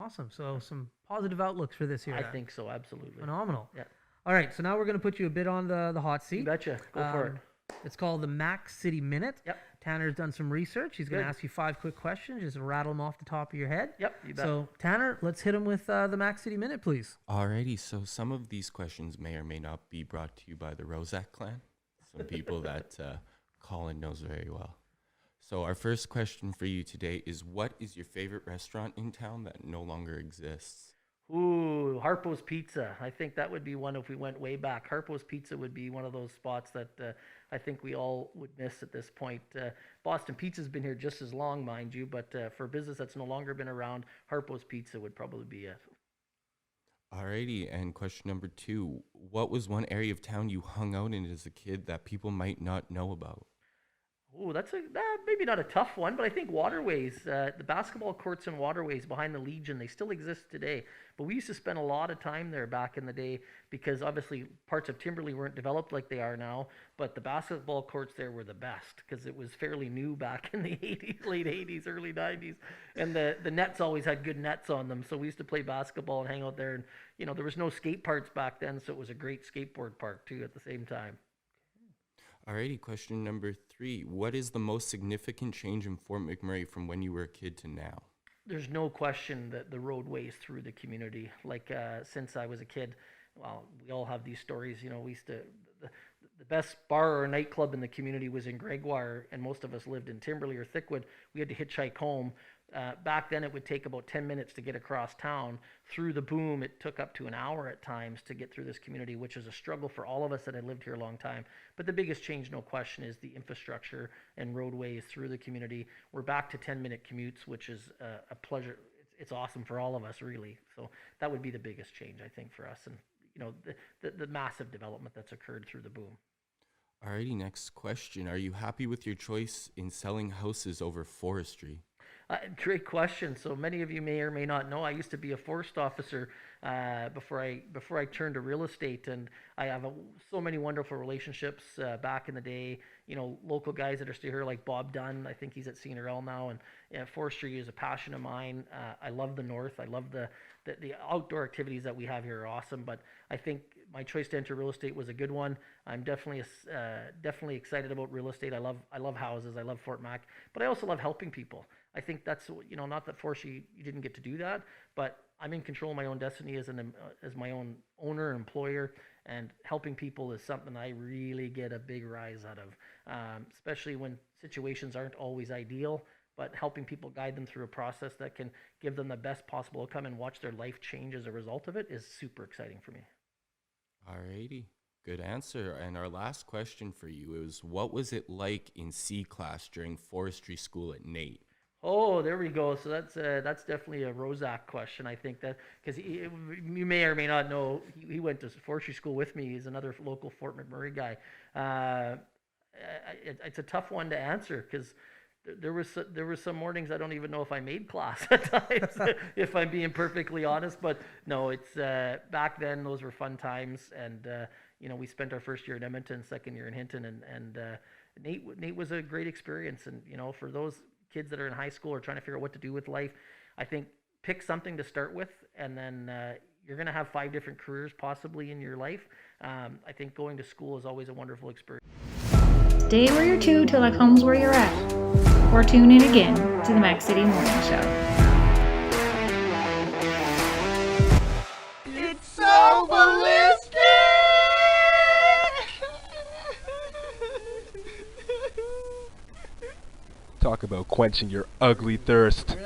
Awesome. So some positive outlooks for this year. I think so, absolutely. Phenomenal. Yeah. All right, so now we're going to put you a bit on the hot seat. You betcha. Go for it. It's called the Mac City Minute. Yep. Tanner's done some research. He's going to Good. ask you 5 quick questions. Just rattle them off the top of your head. Yep, you bet. So, Tanner, let's hit him with the Mac City Minute, please. Alrighty, so some of these questions may or may not be brought to you by the Rozak clan, some people that Colin knows very well. So our first question for you today is, what is your favorite restaurant in town that no longer exists? Ooh, Harpos Pizza. I think that would be one if we went way back. Harpos Pizza would be one of those spots that I think we all would miss at this point. Boston Pizza's been here just as long, mind you, but for a business that's no longer been around, Harpos Pizza would probably be it. Alrighty, and question number 2, what was one area of town you hung out in as a kid that people might not know about? Oh, that's maybe not a tough one, but I think Waterways, the basketball courts in Waterways behind the Legion, they still exist today. But we used to spend a lot of time there back in the day because obviously parts of Timberley weren't developed like they are now, but the basketball courts there were the best because it was fairly new back in the 80s, late 80s, early 90s. And the nets always had good nets on them. So we used to play basketball and hang out there. And, you know, there was no skate parks back then, so it was a great skateboard park too at the same time. Alrighty, question number 3, what is the most significant change in Fort McMurray from when you were a kid to now? There's no question that the roadways through the community, like since I was a kid, well, we all have these stories. You know, we used to, the best bar or nightclub in the community was in Gregoire, and most of us lived in Timberley or Thickwood. We had to hitchhike home. Back then, it would take about 10 minutes to get across town. Through the boom, it took up to an hour at times to get through this community, which is a struggle for all of us that had lived here a long time. But the biggest change, no question, is the infrastructure and roadways through the community. We're back to 10-minute commutes, which is a pleasure. It's awesome for all of us, really. So that would be the biggest change, I think, for us, and you know, the massive development that's occurred through the boom. Alrighty, next question. Are you happy with your choice in selling houses over forestry? Great question. So many of you may or may not know, I used to be a forest officer before I turned to real estate, and I have so many wonderful relationships back in the day. You know, local guys that are still here, like Bob Dunn. I think he's at CNRL now, and forestry is a passion of mine. I love the north. I love the outdoor activities that we have here are awesome. But I think my choice to enter real estate was a good one. I'm definitely excited about real estate. I love houses. I love Fort Mac, but I also love helping people. I think that's, you know, not that Forestry, you didn't get to do that, but I'm in control of my own destiny as my own owner, employer, and helping people is something I really get a big rise out of, especially when situations aren't always ideal, but helping people, guide them through a process that can give them the best possible outcome and watch their life change as a result of it is super exciting for me. Alrighty, good answer. And our last question for you is, what was it like in C class during forestry school at Nate? Oh, there we go. So that's definitely a Rozak question. I think that because you may or may not know, he went to forestry school with me. He's another local Fort McMurray guy. It's a tough one to answer because there was some mornings I don't even know if I made class at times, if I'm being perfectly honest. But no, it's back then those were fun times, and you know, we spent our first year in Edmonton, second year in Hinton, and Nate was a great experience. And you know, for those kids that are in high school or trying to figure out what to do with life, I think pick something to start with, and then you're going to have 5 different careers possibly in your life. I think going to school is always a wonderful experience. Stay where you're to till it comes where you're at. Or tune in again to the Mac City Morning Show. It's so ballistic! Talk about quenching your ugly thirst.